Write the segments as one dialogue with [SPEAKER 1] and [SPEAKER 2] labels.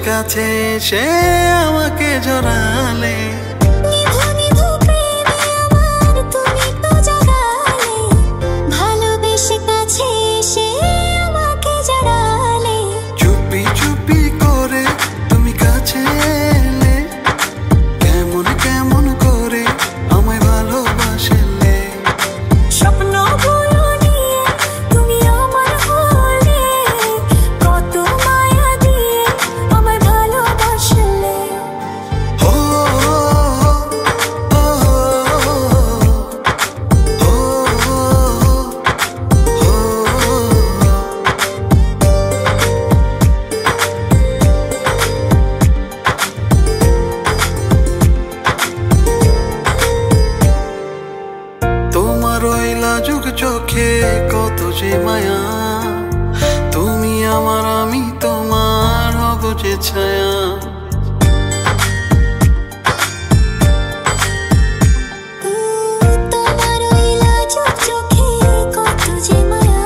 [SPEAKER 1] কাছে সে আমাকে জড়ালে চুপি চুপি করে তুমি কাছে এলে কেমন কেমন করে আমায় ভালোবাসলে
[SPEAKER 2] স্বপ্নগুলো নিয়ে তুমি আমার হলে কত মায়া দিয়ে আমায় ভালোবাসলে
[SPEAKER 1] ও ও তোমার ওই লাজুক চোখে কত যে মায়া তুমি আমার আমি তোমার হব যে ছায়া
[SPEAKER 2] তোমার ওই লাজুক চোখে কত যে মায়া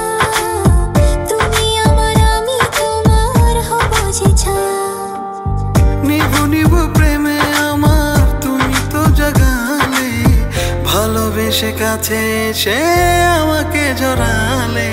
[SPEAKER 2] তুমি আমার আমি তোমার হব যে ছায়া
[SPEAKER 1] নিভু নিভু প্রেমে আমার তুমি তো জাগালে ভালোবেসে কাছে সে আমাকে জড়ালে